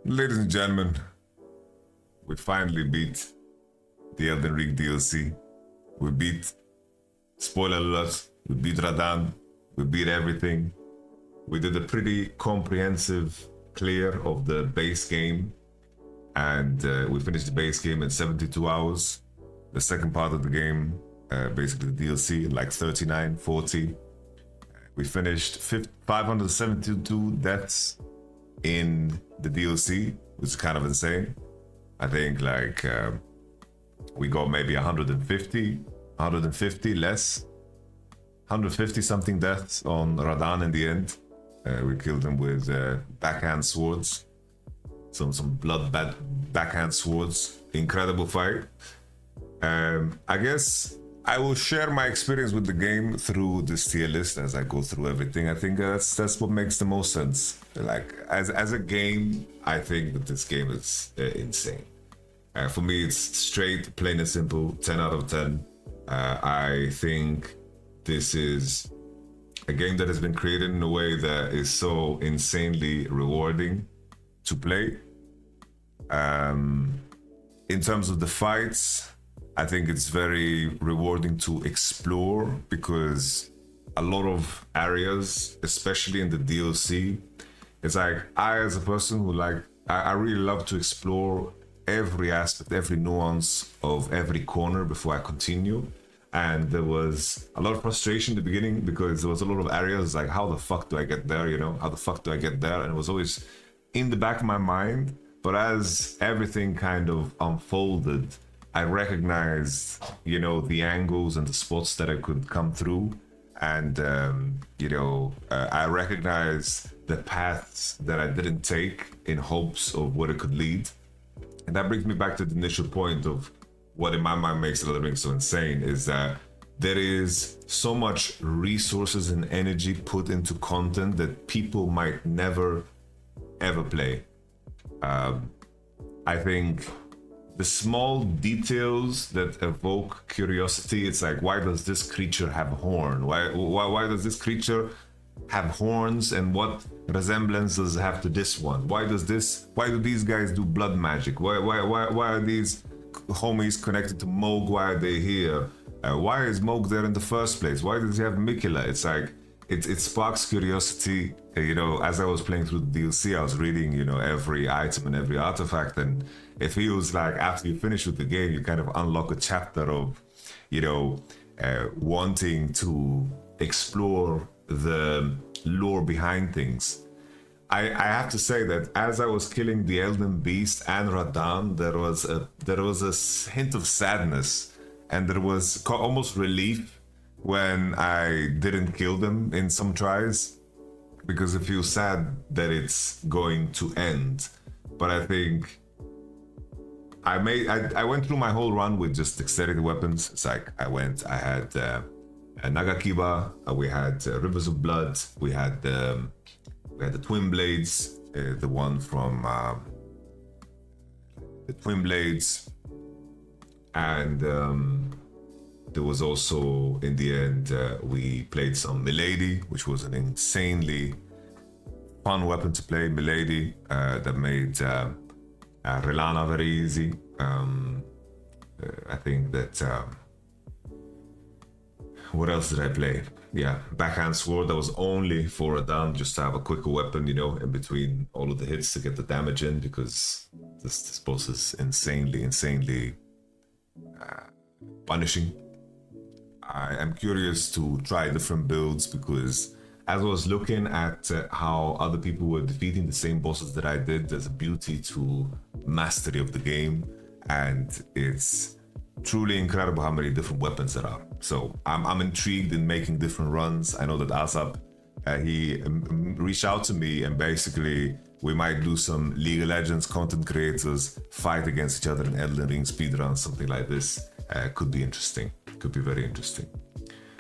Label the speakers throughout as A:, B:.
A: Ladies and gentlemen, we finally beat the Elden Ring DLC. We beat, spoiler alert, we beat Radan, we beat everything. We did a pretty comprehensive clear of the base game, and we finished the base game in 72 hours. The second part of the game, basically the DLC, like 39, 40. We finished 572 deaths in the DLC, which is kind of insane. I think like we got maybe 150 less, 150 something deaths on Radan in the end. We killed him with backhand swords, some blood backhand swords. Incredible fight. I guess I will share my experience with the game through this tier list as I go through everything. I think that's what makes the most sense. Like as a game, I think that this game is insane. For me, it's straight, plain and simple, 10 out of 10. I think this is a game that has been created in a way that is so insanely rewarding to play. In terms of the fights, I think it's very rewarding to explore because a lot of areas, especially in the DLC, it's like I, as a person who I really love to explore every aspect, every nuance of every corner before I continue. And there was a lot of frustration in the beginning because there was a lot of areas like, how the fuck do I get there? You know, how the fuck do I get there? And it was always in the back of my mind. But as everything kind of unfolded, I recognized, you know, the angles and the spots that I could come through. And, I recognized the paths that I didn't take in hopes of what it could lead. And that brings me back to the initial point of what in my mind makes Elden Ring so insane is that there is so much resources and energy put into content that people might never, ever play. I think the small details that evoke curiosity, it's like, why does this creature have a horn? Why does this creature have horns, and what resemblance does it have to this one? Why do these guys do blood magic? Why are these homies connected to Moog? Why are they here? Why is Moog there in the first place? Why does he have Mikula? It's like it sparks curiosity. As I was playing through the DLC, I was reading, every item and every artifact, and it feels like after you finish with the game, you kind of unlock a chapter of, wanting to explore the lore behind things. I have to say that as I was killing the Elden Beast and Radan, there was a hint of sadness, and there was almost relief when I didn't kill them in some tries, because it feels sad that it's going to end. But I think I went through my whole run with just dexterity weapons. It's like I had Nagakiba, we had Rivers of Blood, we had the Twin Blades, the one from the Twin Blades, and there was also, in the end, we played some Milady, which was an insanely fun weapon to play, Milady, that made Relana very easy. I think that... what else did I play? Yeah, backhand sword that was only for Radan, just to have a quicker weapon, in between all of the hits to get the damage in, because this boss is insanely punishing. I am curious to try different builds because as I was looking at how other people were defeating the same bosses that I did, there's a beauty to mastery of the game, and it's truly incredible how many different weapons there are. So I'm intrigued in making different runs. I know that Asap, he reached out to me, and basically we might do some League of Legends content creators fight against each other in Elden Ring speedruns, something like this. Could be interesting, could be very interesting.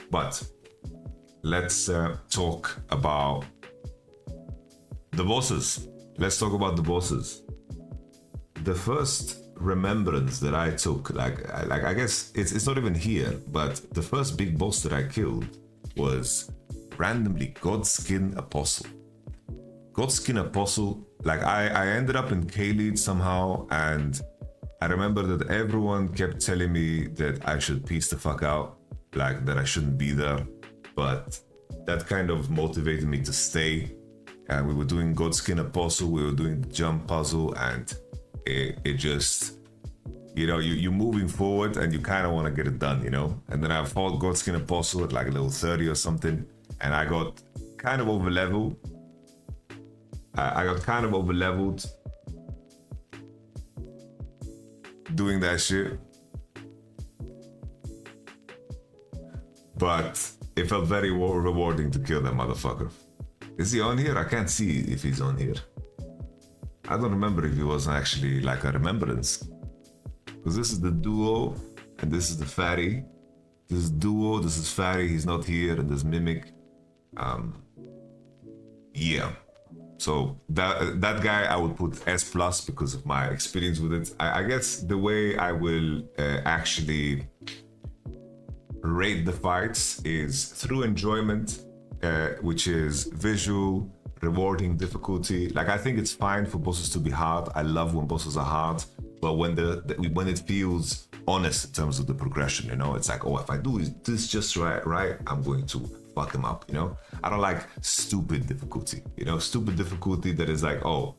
A: But let's talk about the bosses. Let's talk about the bosses. The first remembrance that I took, I guess it's not even here, but the first big boss that I killed was randomly Godskin Apostle. Godskin Apostle like I ended up in K-Lead somehow, and I remember that everyone kept telling me that I should peace the fuck out, like that I shouldn't be there. But that kind of motivated me to stay. And we were doing Godskin Apostle, we were doing the jump puzzle, and it just, you know, you're moving forward and you kind of want to get it done, you know? And then I fought Godskin Apostle at like level 30 or something, and I got kind of over leveled. I got kind of over leveled doing that shit. But it felt very rewarding to kill that motherfucker. Is he on here? I can't see if he's on here. I don't remember if he was actually like a remembrance. Because this is the duo, and this is the fatty. This is duo, this is fatty, he's not here, and there's Mimic. Yeah. So that guy I would put S+ because of my experience with it. I guess the way I will actually rate the fights is through enjoyment, which is visual, rewarding, difficulty. Like, I think it's fine for bosses to be hard. I love when bosses are hard, but when it feels honest in terms of the progression, you know, it's like, oh, if I do this just right, I'm going to fuck him up, you know. I don't like stupid difficulty, you know, stupid difficulty that is like, oh,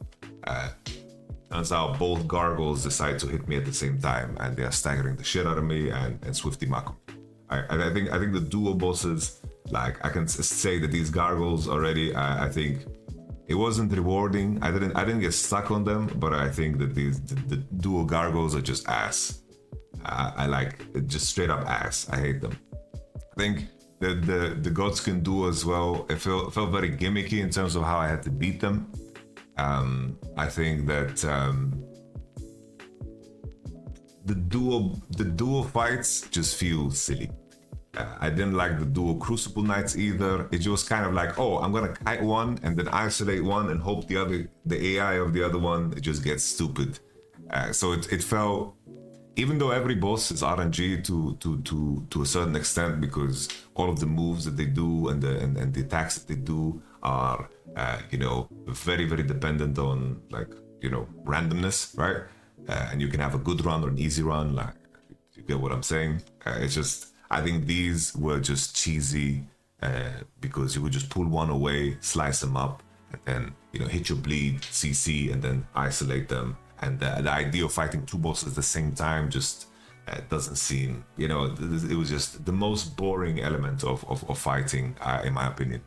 A: turns out both gargoyles decide to hit me at the same time and they are staggering the shit out of me and Swifty Mako. I think the duo bosses, like, I can say that these gargoyles already, I think it wasn't rewarding. I didn't get stuck on them, but I think that the duo gargoyles are just ass. I like just straight up ass. I hate them. I think the Godskin duo as well, it felt very gimmicky in terms of how I had to beat them. I think that the duo fights just feel silly. I didn't like the dual Crucible Knights either. It was kind of like, oh, I'm gonna kite one and then isolate one and hope the AI of the other one, it just gets stupid. So it felt, even though every boss is RNG to a certain extent, because all of the moves that they do and the attacks that they do are you know, very dependent on, like, you know, randomness, right? And you can have a good run or an easy run, like, you get what I'm saying? It's just, I think these were just cheesy because you would just pull one away, slice them up, and then, you know, hit your bleed, CC, and then isolate them. And the idea of fighting two bosses at the same time just doesn't seem, you know, it was just the most boring element of fighting, in my opinion.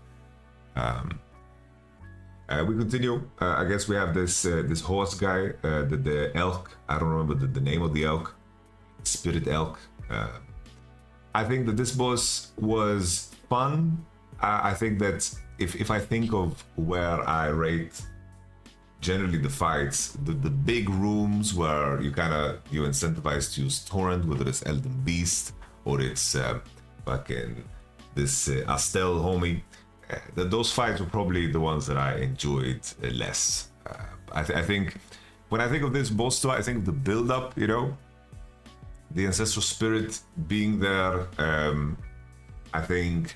A: We continue. I guess we have this horse guy, the elk. I don't remember the name of the elk. Spirit elk. I think that this boss was fun. I think that if I think of where I rate generally the fights, the big rooms where you're incentivized to use torrent, whether it's Elden Beast or it's fucking this Astel homie, those fights were probably the ones that I enjoyed less. I think when I think of this boss too, I think of the build up, you know, the ancestral spirit being there. I think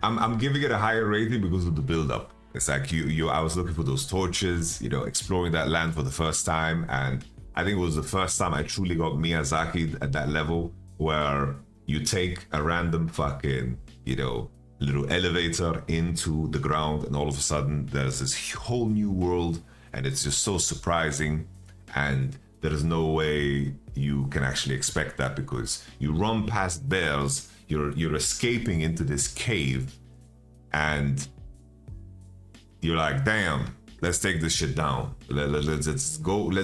A: I'm giving it a higher rating because of the build up. It's like I was looking for those torches, you know, exploring that land for the first time, and I think it was the first time I truly got Miyazaki at that level where you take a random fucking, you know, little elevator into the ground, and all of a sudden there's this whole new world, and it's just so surprising, and there is no way you can actually expect that, because you run past bears, you're escaping into this cave, and you're like, damn, let's take this shit down. Let's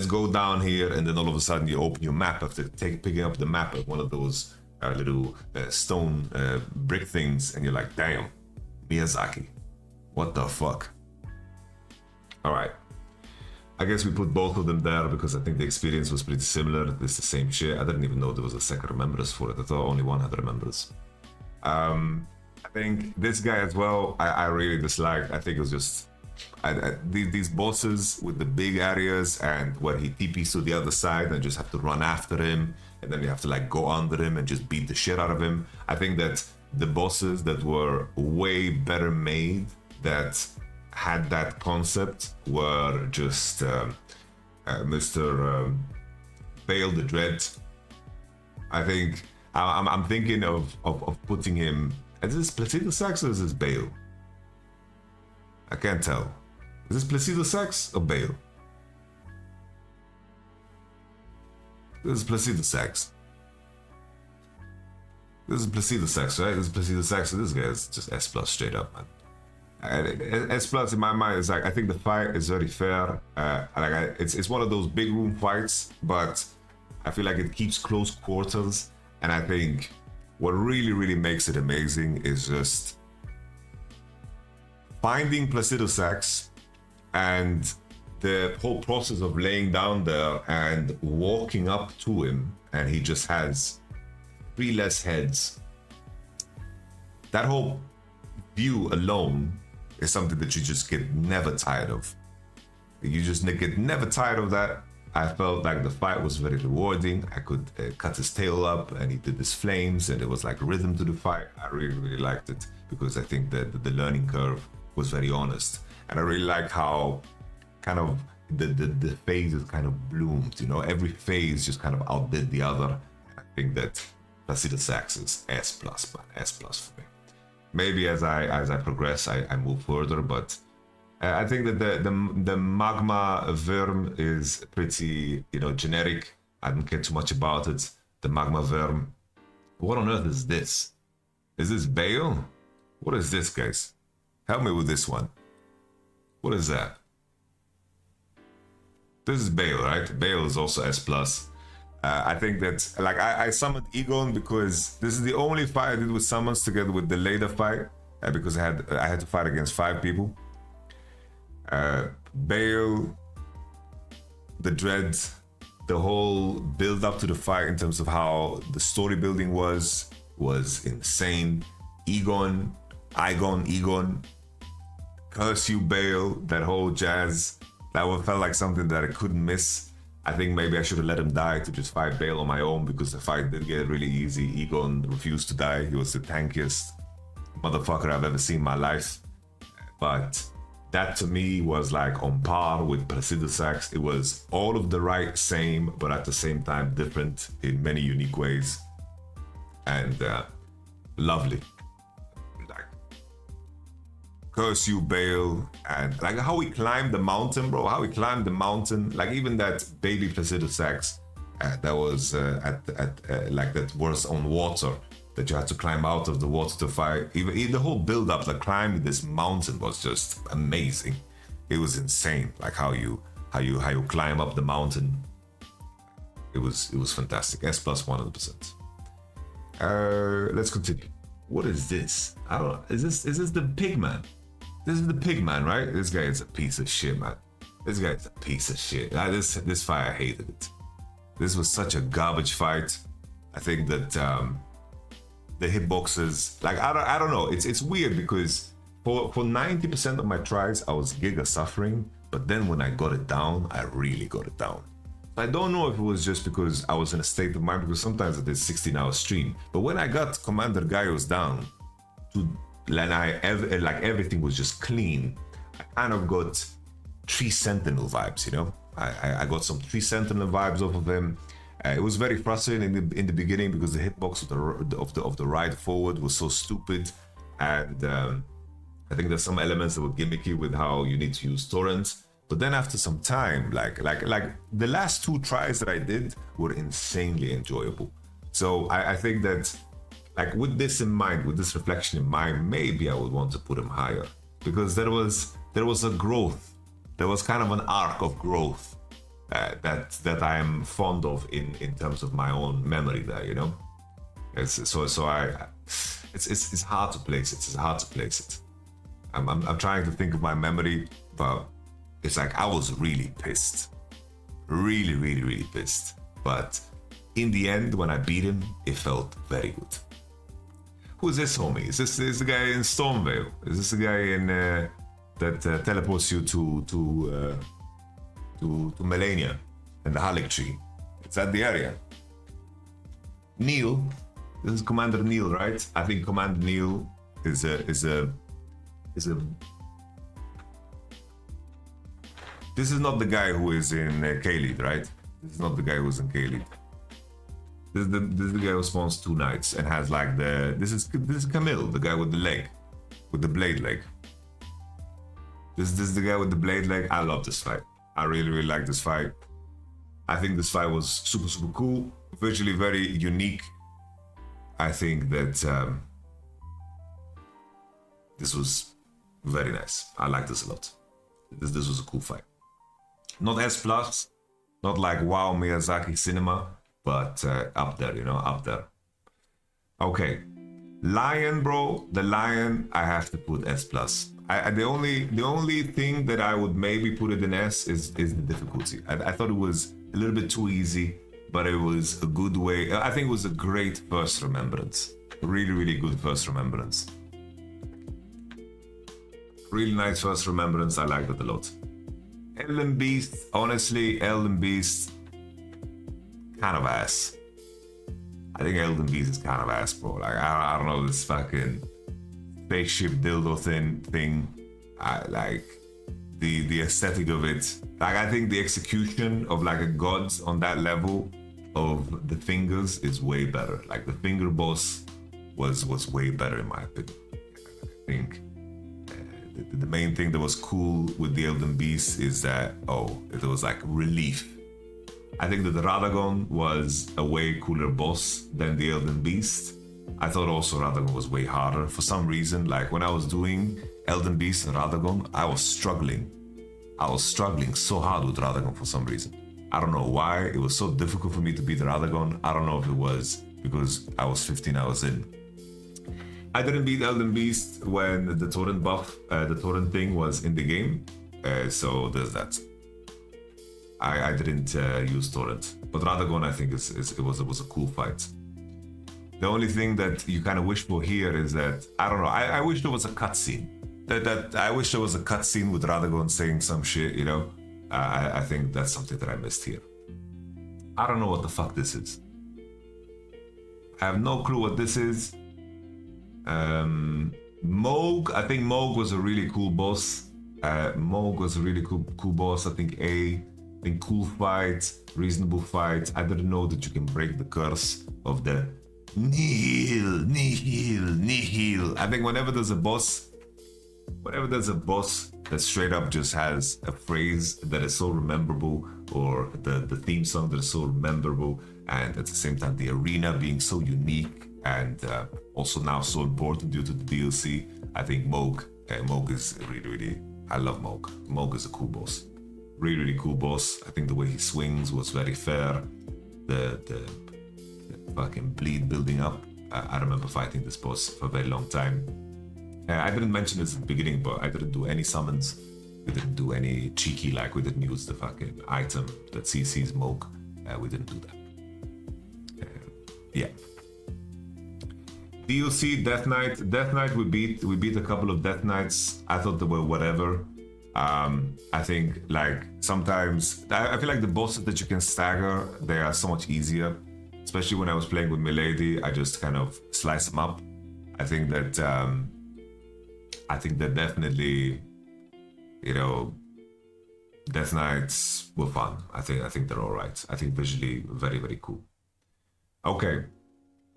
A: go down here, and then all of a sudden you open your map after picking up the map of one of those little stone brick things, and you're like, damn, Miyazaki, what the fuck? All right. I guess we put both of them there because I think the experience was pretty similar. It's the same shit. I didn't even know there was a second remembrance for it. I thought only one had remembrance. I think this guy as well, I really disliked. I think it was just these bosses with the big areas and where he TPs to the other side and just have to run after him, and then you have to like go under him and just beat the shit out of him. I think that the bosses that were way better made, that had that concept where just Mr. Bale the Dread. I think I'm thinking of putting him. Is this Placido Sax or is this Bale? I can't tell. Is this Placido Sax or Bale? This is Placido Sax. This is Placido Sax, right? This is Placido Sax. So this guy is just S plus straight up, man. S plus in my mind is like, I think the fight is very fair. It's one of those big room fights, but I feel like it keeps close quarters. And I think what really makes it amazing is just finding Placido Sax and the whole process of laying down there and walking up to him, and he just has 3 less heads. That whole view alone is something that you just get never tired of. You just get never tired of that. I felt like the fight was very rewarding. I could cut his tail up and he did his flames and it was like rhythm to the fight. I really liked it because I think that the learning curve was very honest. And I really like how kind of the phases kind of bloomed, you know, every phase just kind of outdid the other. I think that Placido Sax is S+, man, S+ for me. Maybe as I progress, I move further, but I think that the magma verm is pretty, you know, generic. I don't care too much about it. The magma verm. What on earth is this? Is this Bale? What is this, guys? Help me with this one. What is that? This is Bale, right? Bale is also S+. I think that, like, I summoned Egon because this is the only fight I did with summons together with the later fight, because I had to fight against 5 people. Bale, the Dread, the whole build up to the fight in terms of how the story building was insane. Egon, curse you Bale, that whole jazz, that one felt like something that I couldn't miss. I think maybe I should have let him die to just fight Bale on my own because the fight did get really easy. Egon refused to die. He was the tankiest motherfucker I've ever seen in my life. But that to me was like on par with Placido Sax. It was all of the right, same, but at the same time different in many unique ways. And lovely. Like, curse you, Bale. And like how he climbed the mountain, bro. How he climbed the mountain. Like even that baby Placido Sax that was like that was on water, that you had to climb out of the water to fight. Even the whole build-up, like climbing this mountain was just amazing. It was insane, like how you climb up the mountain. It was fantastic. S+ 100%. Let's continue. What is this? I don't know. Is this the Pigman? This is the Pigman, right? This guy is a piece of shit, man. This guy is a piece of shit. This fight, I hated it. This was such a garbage fight. I think that the hitboxes, like I don't know. It's weird because for 90% of my tries, I was giga suffering, but then when I got it down, I really got it down. I don't know if it was just because I was in a state of mind, because sometimes I did 16-hour stream, but when I got Commander Gaius down, everything was just clean. I kind of got Tree Sentinel vibes, you know. I got some Tree Sentinel vibes off of him. It was very frustrating in the beginning because the hitbox of the ride forward was so stupid, and I think there's some elements that were gimmicky with how you need to use torrents. But then after some time, like the last 2 tries that I did were insanely enjoyable. So I think that, like, with this in mind, with this reflection in mind, maybe I would want to put him higher, because there was a growth. There was kind of an arc of growth that I am fond of in terms of my own memory there, you know. It's hard to place it. It's hard to place it. I'm trying to think of my memory, but it's like I was really pissed, really pissed. But in the end, when I beat him, it felt very good. Who's this homie? Is this the guy in Stormvale? Is this the guy in that teleports you to Melania and the Halleck tree? It's at the area. Neil, this is Commander Neil, right? I think Commander Neil is a This is not the guy who is in K-Lead, right? This is not the guy who's in K-Lead. This is the guy who spawns 2 knights and has like the... This is Camille, the guy with the leg. With the blade leg. This is the guy with the blade leg. I love this fight. I really, really like this fight. I think this fight was super, super cool. Visually very unique. I think that this was very nice. I like this a lot. This was a cool fight. Not S+, not like wow Miyazaki cinema, but up there, you know, up there. Okay, Lion, bro. The Lion, I have to put S+. The only thing that I would maybe put it in S is the difficulty. I thought it was a little bit too easy, but it was a good way. I think it was a great first remembrance. Really, really good first remembrance. Really nice first remembrance. I liked it a lot. Elden Beast, honestly, Elden Beast, kind of ass. I think Elden Beast is kind of ass, bro. Like, I don't know, this fucking spaceship dildo thing. I like the aesthetic of it. Like, I think the execution of like a god on that level of the fingers is way better. Like, the finger boss was way better in my opinion. I think the main thing that was cool with the Elden Beast is that, it was like relief. I think that the Radagon was a way cooler boss than the Elden Beast. I thought also Radagon was way harder. For some reason, like when I was doing Elden Beast and Radagon, I was struggling. I was struggling so hard with Radagon for some reason. I don't know why. It was so difficult for me to beat Radagon. I don't know if it was because I was 15 hours in. I didn't beat Elden Beast when the torrent buff, the torrent thing was in the game. So there's that. I didn't use torrent, but Radagon I think it was a cool fight. The only thing that you kind of wish for here is that, I don't know, I wish there was a cutscene. I wish there was a cutscene with Radagon saying some shit, you know. I think that's something that I missed here. I don't know what the fuck this is. I have no clue what this is. Moog, I think Moog was a really cool boss. Moog was a really cool boss. I think cool fight, reasonable fight. I didn't know that you can break the curse of the nihil. I think whenever there's a boss that straight up just has a phrase that is so memorable, or the theme song that is so memorable, and at the same time the arena being so unique and also now so important due to the DLC, I think Moog is really, I love Moog. Moog is a cool boss. Really cool boss. I think the way he swings was very fair. The fucking bleed building up. I remember fighting this boss for a very long time. I didn't mention this at the beginning, but I didn't do any summons. We didn't do any cheeky, like we didn't use the fucking item that CC's Moog. We didn't do that. Yeah. DLC Death Knight. Death Knight we beat a couple of Death Knights. I thought they were whatever. I think like sometimes I feel like the bosses that you can stagger, they are so much easier. Especially when I was playing with Milady, I just kind of slice them up. I think that definitely, you know, Death Knights were fun. I think they're alright. I think visually very, very cool. Okay.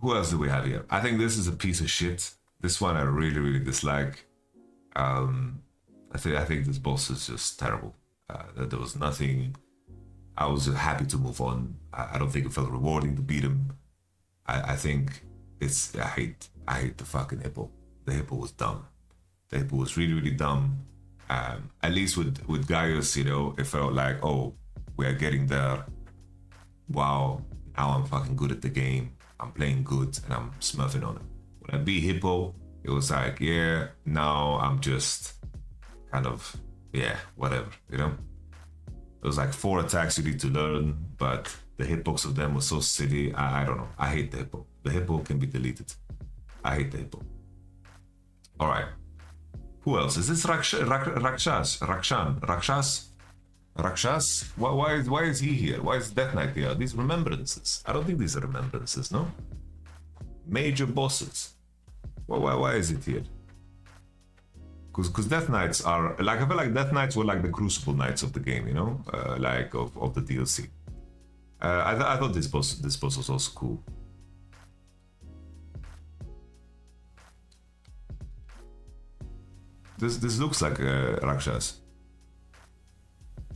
A: Who else do we have here? I think this is a piece of shit. This one I really, really dislike. I think this boss is just terrible. There was nothing. I was just happy to move on. I don't think it felt rewarding to beat him. I think it's. I hate the fucking hippo. The hippo was dumb. The hippo was really, really dumb. At least with Gaius, you know, it felt like, oh, we are getting there. Wow, now I'm fucking good at the game. I'm playing good and I'm smurfing on it. When I beat Hippo, it was like, yeah, now I'm just kind of, yeah, whatever, you know? It was like 4 attacks you need to learn, but the hitbox of them was so silly. I don't know. I hate the Hippo. The Hippo can be deleted. I hate the Hippo. All right. Who else? Is this Rakshas? Why is he here? Why is Death Knight here? These remembrances. I don't think these are remembrances, no? Major bosses. Why is it here? because Death Knights are like, I feel like Death Knights were like the Crucible Knights of the game, you know, like of the DLC. I thought this boss was also cool. This looks like Rakshas.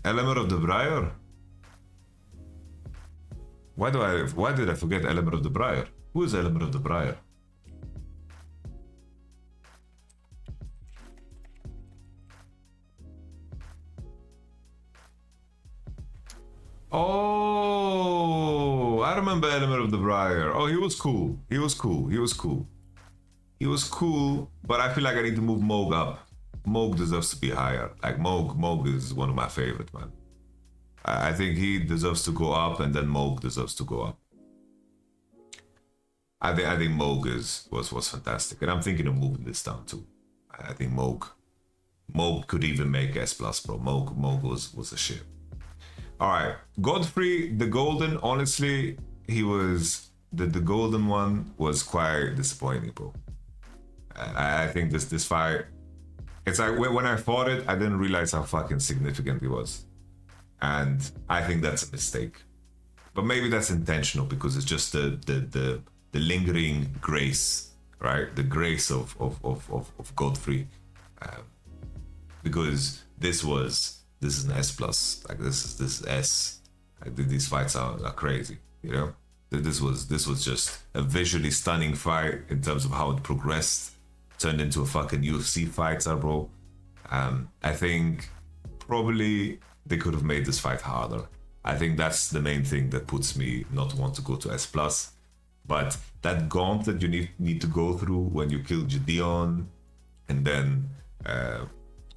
A: Element of the Briar. Why did I forget Element of the Briar? Who is Element of the Briar? Oh, I remember Element of the Briar. Oh, he was cool. He was cool. He was cool. He was cool, but I feel like I need to move Moog up. Moog deserves to be higher. Like Moog is one of my favorite, man. I think he deserves to go up, and then Moog deserves to go up. I think Moog was fantastic, and I'm thinking of moving this down too. I think Moog could even make S+, bro. Moog was a shit. All right, Godfrey the Golden. Honestly, he was the golden one was quite disappointing, bro. I think this fight. It's like when I fought it, I didn't realize how fucking significant it was, and I think that's a mistake. But maybe that's intentional because it's just the lingering grace, right? The grace of Godfrey, because this is an S+, like this is S. Like, these fights are crazy, you know. This was just a visually stunning fight in terms of how it progressed, turned into a fucking UFC fight, bro. I think probably they could have made this fight harder. I think that's the main thing that puts me not want to go to S+. But that gauntlet you need to go through when you kill Gideon, and then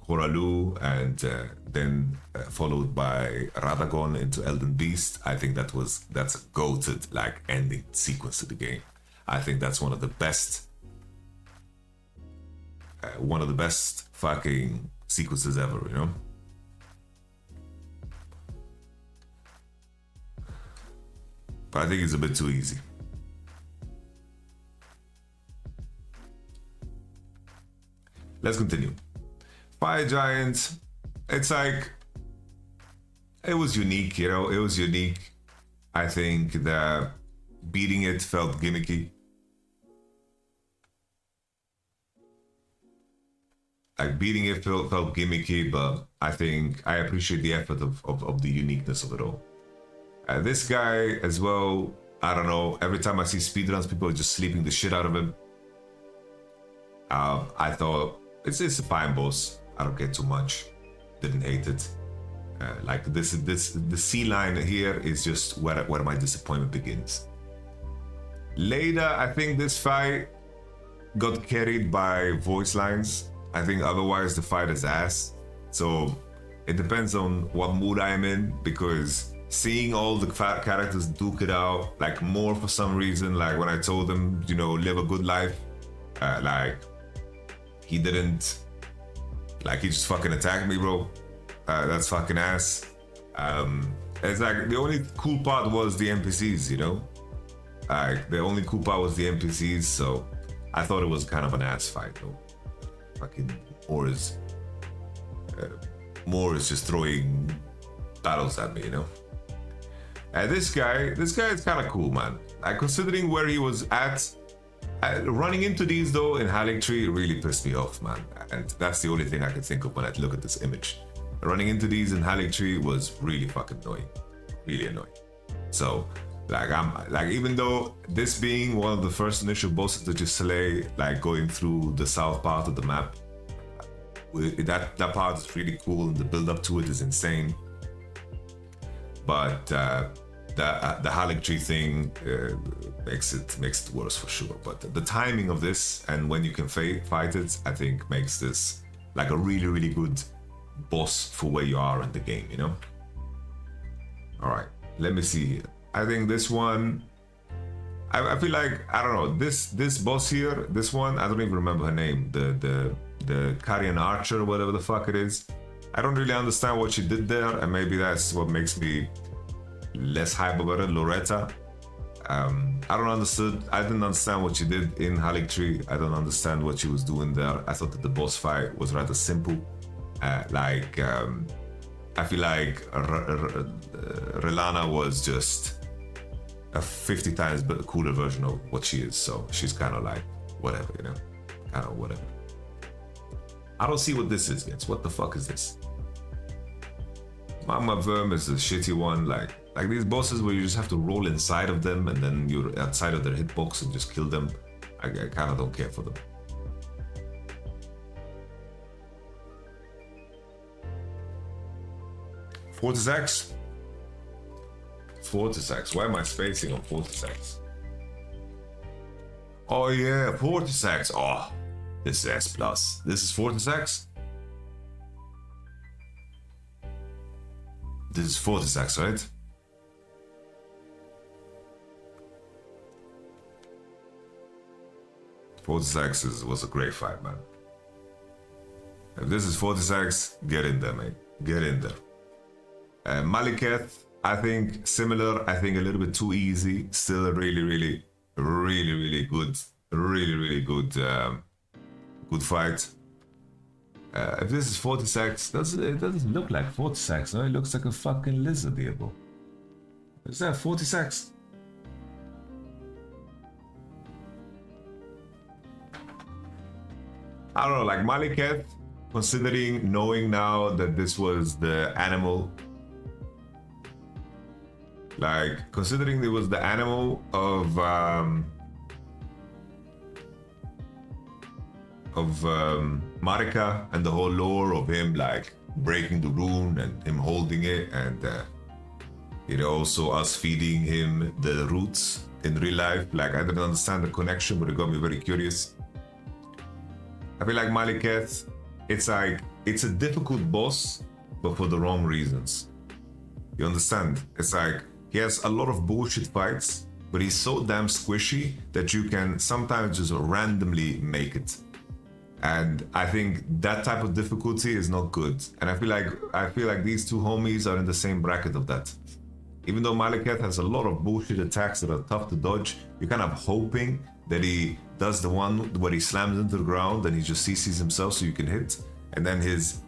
A: Horalu, and then followed by Radagon into Elden Beast. I think that's a goated like ending sequence to the game. I think that's one of the best fucking sequences ever, you know. But I think it's a bit too easy. Let's continue. Fire Giant, it's like, it was unique, you know, it was unique. I think that beating it felt gimmicky. Like beating it felt gimmicky, but I think I appreciate the effort of the uniqueness of it all. This guy as well, I don't know, every time I see speedruns, people are just sleeping the shit out of him. I thought, it's a fine boss. I don't get too much. Didn't hate it. Like the C line here is just where my disappointment begins. Later, I think this fight got carried by voice lines. I think otherwise the fight is ass. So it depends on what mood I am in, because seeing all the characters duke it out, like more for some reason, like when I told him, you know, live a good life, like he didn't, like he just fucking attacked me, bro. That's fucking ass. It's like the only cool part was the NPCs, you know? Like the only cool part was the NPCs, so I thought it was kind of an ass fight, though. Fucking more is just throwing battles at me, you know? This guy is kind of cool, man. Like considering where he was at, running into these though in Haligtree really pissed me off, man. And that's the only thing I can think of when I look at this image. Running into these in Haligtree was really fucking annoying, really annoying. So, like even though this being one of the first initial bosses that you slay, like going through the south part of the map, that part is really cool, and the build up to it is insane. But the Haligtree thing makes it worse for sure. But the timing of this and when you can fight it, I think makes this like a really, really good boss for where you are in the game, you know? All right, let me see here. I think this one, I feel like, I don't know, this boss here, this one, I don't even remember her name, the Carian Archer, whatever the fuck it is. I don't really understand what she did there, and maybe that's what makes me less hype about it. Loretta, I didn't understand what she did in Halik Tree. I don't understand what she was doing there. I thought that the boss fight was rather simple. I feel like Relana was just a 50 times cooler version of what she is. So she's kind of like, whatever, you know? Kind of whatever. I don't see what this is, guys. What the fuck is this? Magma Verm is a shitty one. Like these bosses where you just have to roll inside of them and then you're outside of their hitbox and just kill them. I kind of don't care for them. Fortisax? Fortisax. Why am I spacing on Fortisax? Oh yeah, Fortisax. Oh, this is S+. This is Fortisax? This is Fortisax, right? Fortisax was a great fight, man. If this is Fortisax, get in there, mate. Get in there. Maliketh, I think similar. I think a little bit too easy. Still a really good, good fight. If this is Fortisax, it doesn't look like Fortisax, no? It looks like a fucking lizard here, bro. Is that Fortisax? I don't know, like Maliketh, knowing now that this was the animal, like considering it was the animal of Marika and the whole lore of him like breaking the rune and him holding it, and you know, also us feeding him the roots in real life. Like I didn't understand the connection, but it got me very curious. I feel like Maliketh, it's a difficult boss, but for the wrong reasons. You understand? It's like he has a lot of bullshit fights, but he's so damn squishy that you can sometimes just randomly make it. And I think that type of difficulty is not good. And I feel like these two homies are in the same bracket of that. Even though Maliketh has a lot of bullshit attacks that are tough to dodge, you're kind of hoping that he does the one where he slams into the ground and he just CCs himself so you can hit. And then his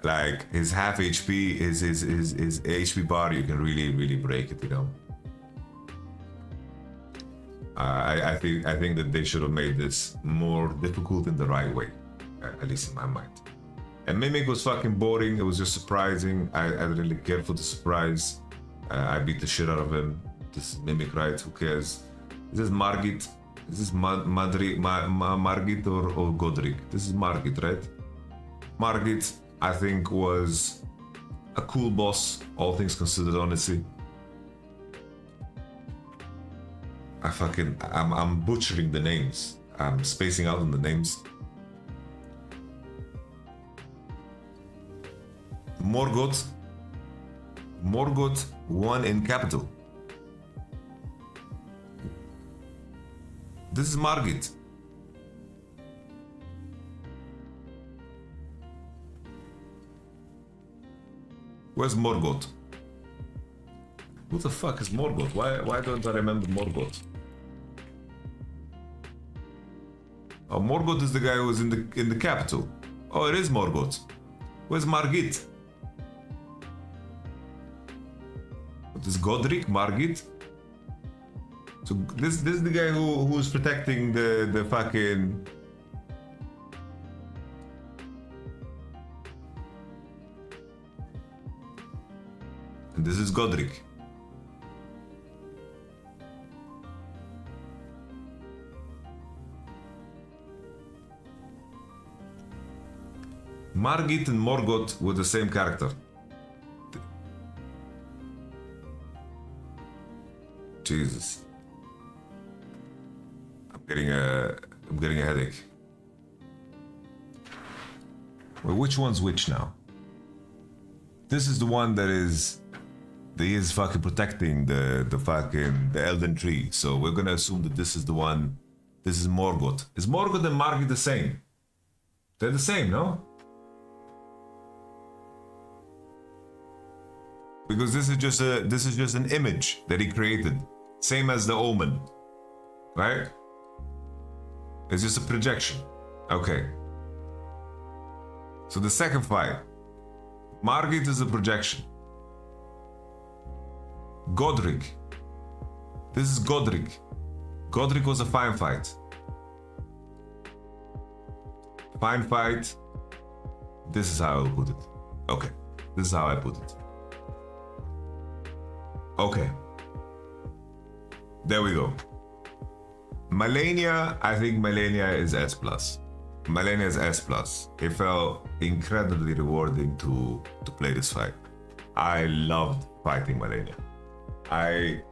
A: half HP, his HP bar, you can really break it, you know. I think that they should have made this more difficult in the right way, at least in my mind. And Mimic was fucking boring. It was just surprising. I didn't really care for the surprise. I beat the shit out of him. This is Mimic, right? Who cares? Is this Margit? Is this Margit or Godric? This is Margit, right? Margit, I think, was a cool boss, all things considered, honestly. I'm butchering the names. I'm spacing out on the names. Morgoth won in capital. This is Margit. Where's Morgoth? Who the fuck is Morgoth? Why don't I remember Morgoth? Oh, Morgoth is the guy who was in the capital. Oh, it is Morgoth. Where's Margit? What is Godric? Margit? So this is the guy who's protecting the fucking. And this is Godric. Margit and Morgoth were the same character. Jesus. I'm getting a headache. Well, which one's which now? This is the one that is fucking protecting the Elden tree. So we're gonna assume that this is the one. This is Morgoth. Is Morgoth and Margit the same? They're the same, no? Because this is just an image that he created. Same as the Omen, right? It's just a projection. Okay. So the second fight, Margit is a projection. Godric. This is Godric. Godric was a fine fight. Fine fight. This is how I put it. Okay. This is how I put it. Okay. There we go. Malenia, I think Malenia is S+. Malenia is S+. It felt incredibly rewarding to play this fight. I loved fighting Malenia. I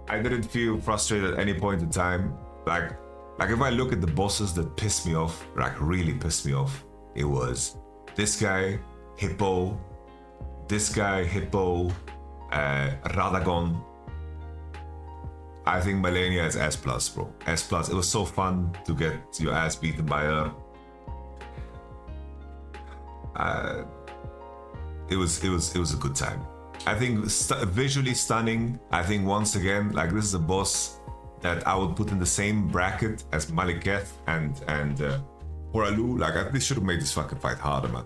A: didn't feel frustrated at any point in time. Like if I look at the bosses that pissed me off, like really pissed me off, it was this guy, Hippo, Radagon. I think Malenia is S+, bro. S+. It was so fun to get your ass beaten by her. It was a good time. I think visually stunning. I think once again, like this is a boss that I would put in the same bracket as Maliketh and Horalu. Like they should have made this fucking fight harder, man.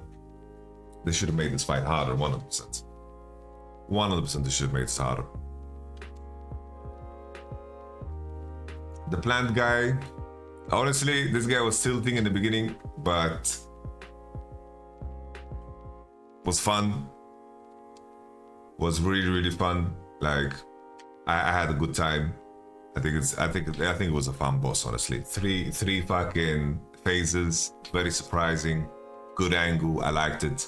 A: They should have made this fight harder, 100%. 100% they should have made this harder. The plant guy, honestly, this guy was tilting in the beginning, but was fun. Was really, really fun. Like, I had a good time. I think it was a fun boss, honestly. Three fucking phases, very surprising, good angle. I liked it.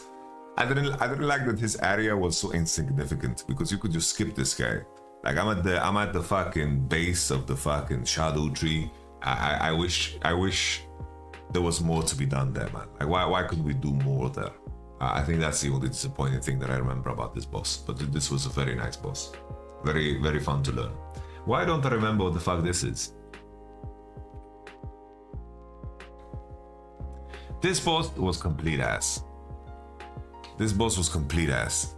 A: I didn't like that his area was so insignificant because you could just skip this guy. Like I'm at the fucking base of the fucking shadow tree. I wish there was more to be done there, man. Like why couldn't we do more there? I think that's the only disappointing thing that I remember about this boss. But this was a very nice boss. Very, very fun to learn. Why don't I remember what the fuck this is? This boss was complete ass. This boss was complete ass.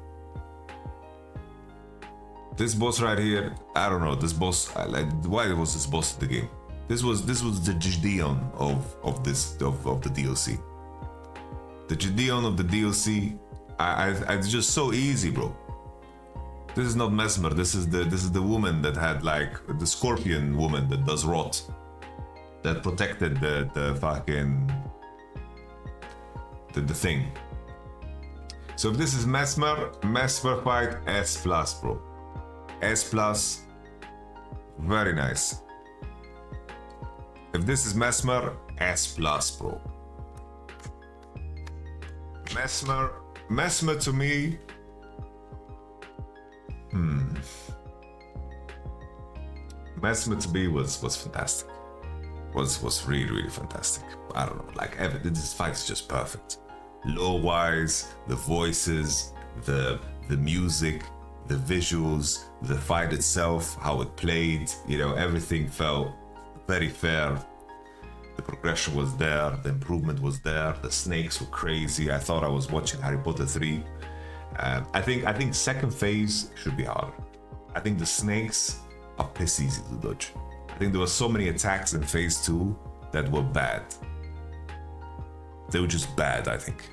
A: This boss right here, I don't know. This boss, why was this boss in the game? This was the Gideon of the DLC. The Gideon of the DLC, it's just so easy, bro. This is not Mesmer. This is the woman that had like the scorpion woman that does rot, that protected the fucking the thing. So if this is Mesmer fight S+, bro. S+, very nice. If this is Mesmer, S+, bro. Mesmer to me, Mesmer to me was fantastic. Was really, really fantastic. I don't know, like this fight is just perfect. Lore-wise, the voices, the music, the visuals, the fight itself, how it played, everything felt very fair. The progression was there, the improvement was there, the snakes were crazy. I thought I was watching Harry Potter 3. I think second phase should be harder. I think the snakes are piss easy to dodge. I think there were so many attacks in phase 2 that were bad. They were just bad, I think.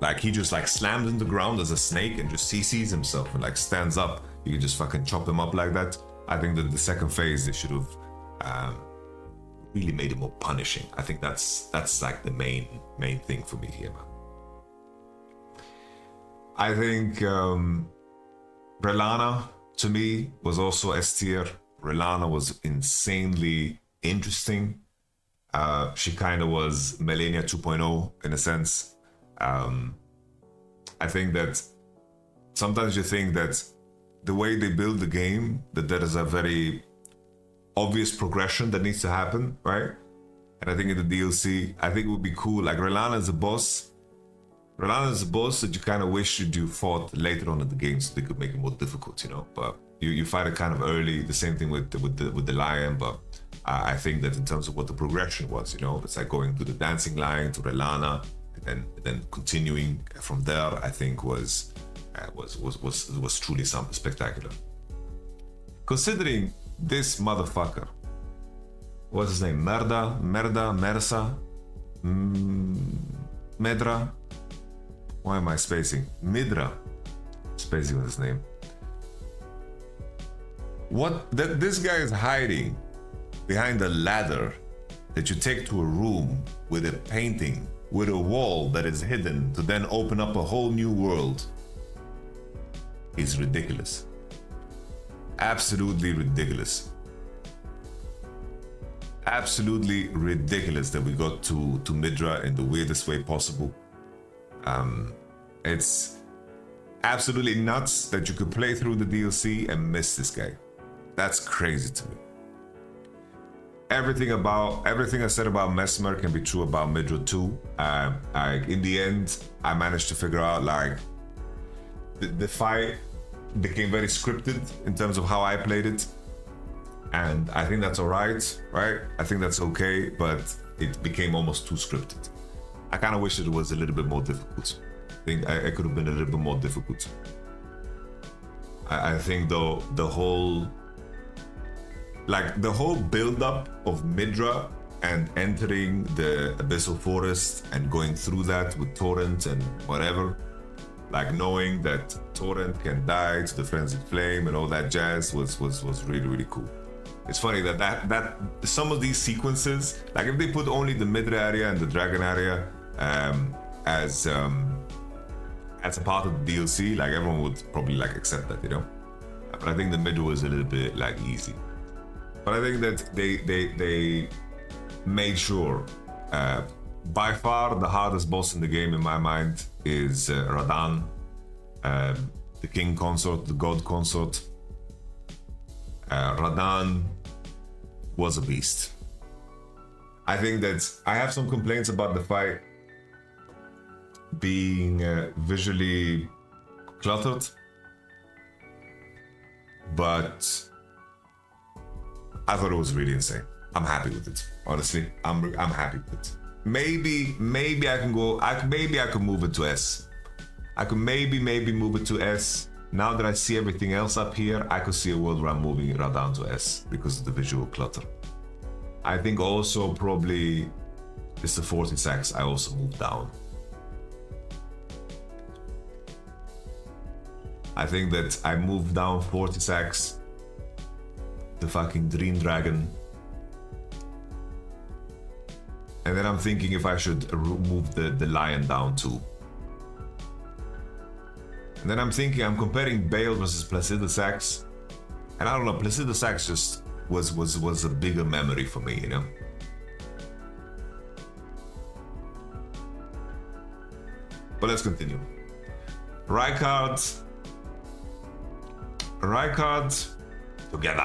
A: Like he just like slammed in the ground as a snake and just CCs himself and like stands up. You can just fucking chop him up like that. I think that the second phase they should have really made it more punishing. I think that's like the main thing for me here, man. I think Relana to me was also S tier. Relana was insanely interesting. She kind of was Malenia 2.0 in a sense. I think that sometimes you think that the way they build the game, that there is a very obvious progression that needs to happen, right? And I think in the DLC, I think it would be cool. Like Relana is a boss. Relana is a boss that you kind of wish you fought later on in the game so they could make it more difficult, But you fight it kind of early. The same thing with the lion, but I think that in terms of what the progression was, it's like going to the dancing lion to Relana, and then continuing from there. I think was truly something spectacular. considering this motherfucker, what's his name? Mersa, Medra. Why am I spacing? Midra. Spacing with his name. What this guy is hiding behind a ladder that you take to a room with a painting, with a wall that is hidden to then open up a whole new world, is ridiculous. Absolutely ridiculous. Absolutely ridiculous that we got to Midra in the weirdest way possible. It's absolutely nuts that you could play through the DLC and miss this guy. That's crazy to me. Everything I said about Mesmer can be true about Midra too. In the end, I managed to figure out like the fight became very scripted in terms of how I played it, and I think that's alright, right? I think that's okay, but it became almost too scripted. I kind of wish it was a little bit more difficult. I think it could have been a little bit more difficult. I think though the whole build-up of Midra and entering the Abyssal Forest and going through that with Torrent and whatever, like knowing that Torrent can die to the Frenzied Flame and all that jazz was really, really cool. It's funny that some of these sequences, like if they put only the Midra area and the Dragon area as a part of the DLC, like everyone would probably like accept that, you know. But I think the Midra was a little bit like easy. But I think that they made sure. By far, the hardest boss in the game, in my mind, is Radan, the king consort, the god consort. Radan was a beast. I think that I have some complaints about the fight being visually cluttered, but I thought it was really insane. I'm happy with it. Honestly, I'm happy with it. Maybe I can go. Maybe I can move it to S. I could maybe move it to S. Now that I see everything else up here, I could see a world where I'm moving it right down to S because of the visual clutter. I think also probably it's the 40 sacks I also moved down. I think that I moved down 40 sacks, the fucking Dream Dragon. And then I'm thinking if I should move the lion down too. And then I'm thinking, I'm comparing Bale versus Placida Sax. And I don't know, Placida Sax just was a bigger memory for me, you know? But let's continue. Rykard together.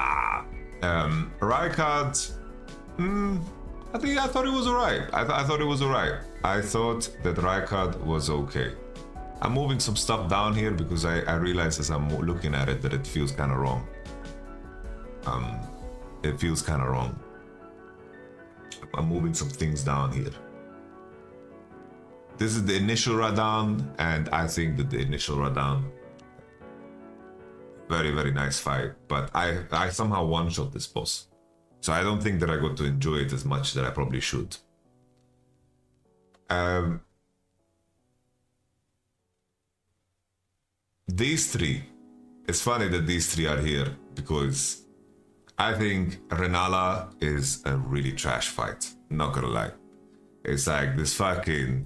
A: Rykard, I thought it was alright. I thought it was alright. I thought that Rykard was okay. I'm moving some stuff down here because I realize as I'm looking at it that it feels kind of wrong. It feels kind of wrong. I'm moving some things down here. This is the initial Radan, and I think that the initial Radan, very, very nice fight, but I somehow one-shot this boss. So I don't think that I got to enjoy it as much that I probably should. These three, it's funny that these three are here because I think Renala is a really trash fight, not gonna lie. It's like this fucking,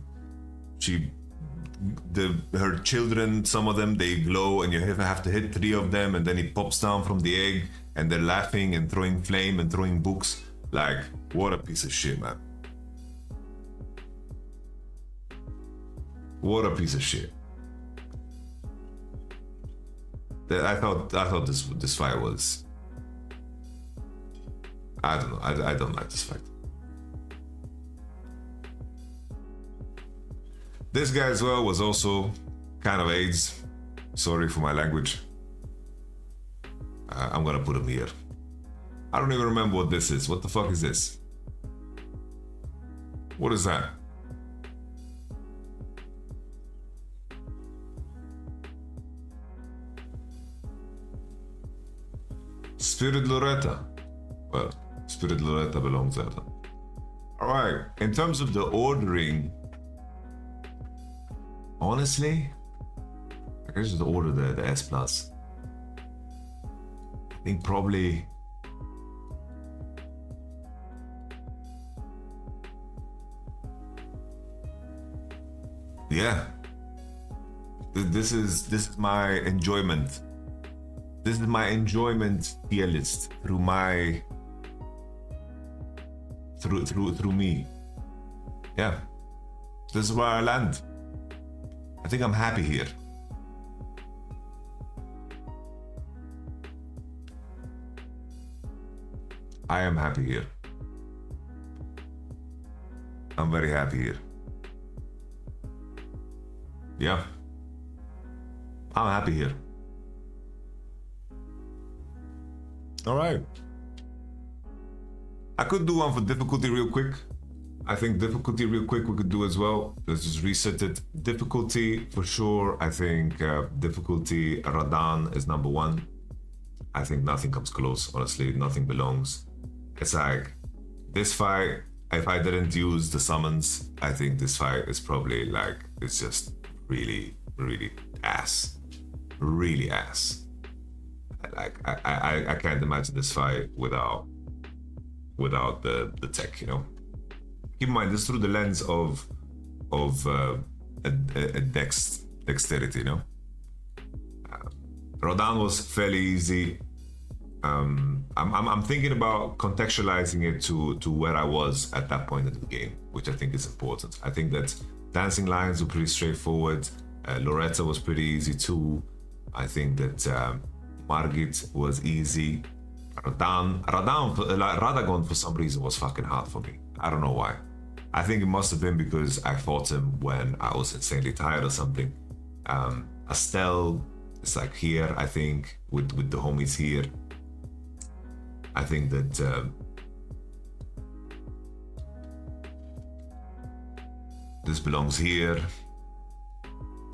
A: her children, some of them, they glow and you have to hit 3 of them and then it pops down from the egg and they're laughing and throwing flame and throwing books. Like, what a piece of shit, man. What a piece of shit. I thought this fight was, I don't know, I don't like this fight. This guy as well was also kind of AIDS. Sorry for my language. I'm gonna put him here. I don't even remember what this is. What the fuck is this? What is that? Spirit Loretta. Well, Spirit Loretta belongs there. Alright, in terms of the ordering, honestly, I can just order the S Plus. I think probably yeah. This is my enjoyment. This is my enjoyment tier list through my through me. Yeah. This is where I land. I think I'm happy here. I am happy here. I'm very happy here. Yeah. I'm happy here. All right. I could do one for difficulty real quick. I think difficulty real quick we could do as well. Let's just reset it. Difficulty for sure. I think difficulty Radan is number one. I think nothing comes close. Honestly, nothing belongs. It's like this fight. If I didn't use the summons, I think this fight is probably like it's just really ass. Really ass. Like I can't imagine this fight without the tech, you know. Keep in mind this through the lens of a dexterity, you know. Rodan was fairly easy. I'm thinking about contextualizing it to where I was at that point in the game, which I think is important. I think that dancing lines were pretty straightforward. Loretta was pretty easy too. I think that Margit was easy. Radagon for some reason was fucking hard for me. I don't know why. I think it must have been because I fought him when I was insanely tired or something. Estelle is like here, I think, with the homies here. I think that this belongs here.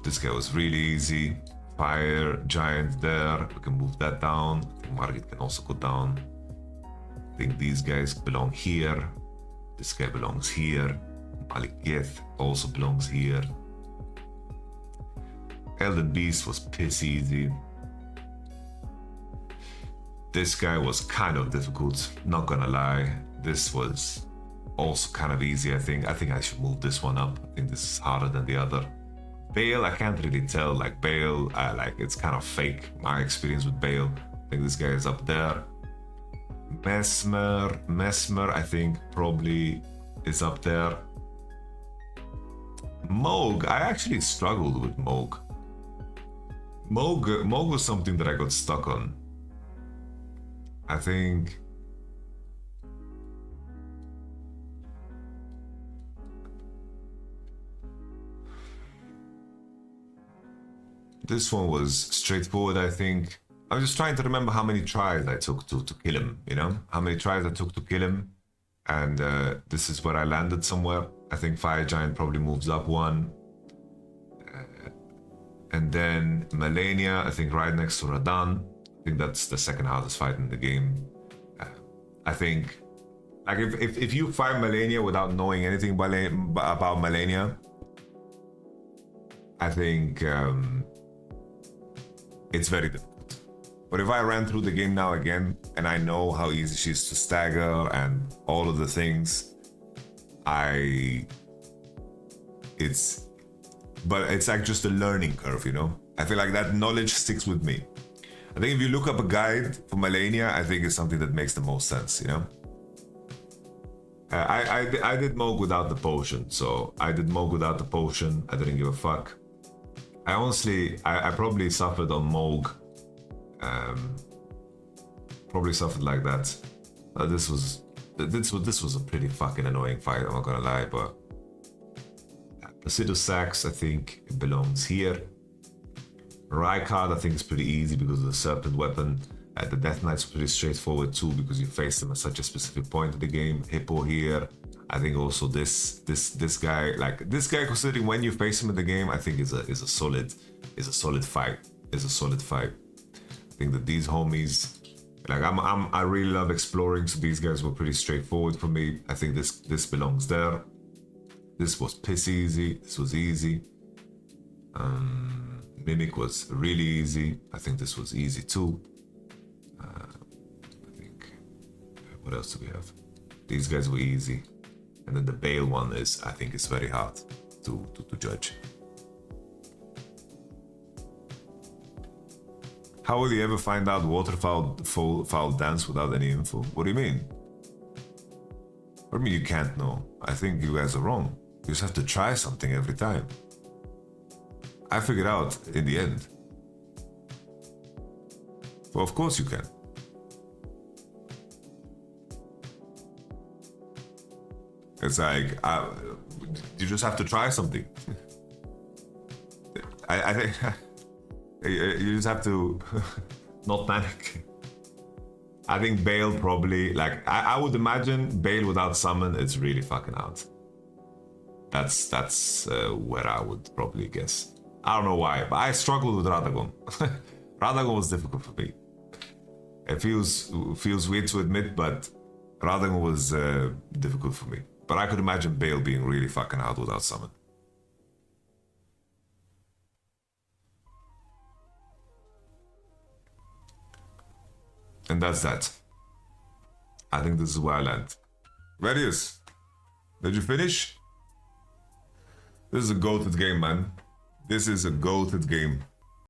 A: This guy was really easy. Fire giant there. We can move that down. I think Margit can also go down. I think these guys belong here. This guy belongs here. Maliketh also belongs here. Elden Beast was piss easy. This guy was kind of difficult, not gonna lie. This was also kind of easy, I think. I think I should move this one up. I think this is harder than the other. Bale, I can't really tell. Like Bale, it's kind of fake. My experience with Bale. I think this guy is up there. Mesmer, I think probably is up there. Moog, I actually struggled with Moog. Moog was something that I got stuck on. I think this one was straightforward, I think. I'm just trying to remember how many tries I took to kill him, you know? How many tries I took to kill him. And this is where I landed somewhere. I think Fire Giant probably moves up one. And then Melania, I think right next to Radan. I think that's the second hardest fight in the game. I think, like if you fight Melania without knowing anything about Melania, I think it's very difficult. But if I ran through the game now again, and I know how easy she is to stagger and all of the things, it's like just a learning curve, you know? I feel like that knowledge sticks with me. I think if you look up a guide for Melania, I think it's something that makes the most sense, you know? I did Moog without the potion, so I did Moog without the potion. I didn't give a fuck. I probably suffered on Moog. Probably suffered like that. This was a pretty fucking annoying fight, I'm not gonna lie, but Placido Sax, I think it belongs here. Rykard, I think is pretty easy because of the serpent weapon. The Death Knight's pretty straightforward too because you face them at such a specific point of the game. Hippo here. I think also this guy, like this guy, considering when you face him in the game, I think is a solid fight. I think that these homies Like I really love exploring, so these guys were pretty straightforward for me. I think this belongs there. This was piss easy. This was easy. Mimic was really easy. I think this was easy too. I think, what else do we have? These guys were easy. And then the Bale one is, I think it's very hard to judge. How will you ever find out waterfowl dance without any info? What do you mean? For me, you can't know. I think you guys are wrong. You just have to try something every time. I figured out in the end. Well, of course you can. It's like, you just have to try something. I think you just have to not panic. I think Bale probably, like, I would imagine Bale without summon, it's really fucking hard. That's where I would probably guess. I don't know why, but I struggled with Radagon. Radagon was difficult for me. It feels weird to admit, but Radagon was difficult for me. But I could imagine Bale being really fucking hard without summon. And that's that. I think this is where I land. Radius, did you finish? This is a goated game, man. This is a goated game.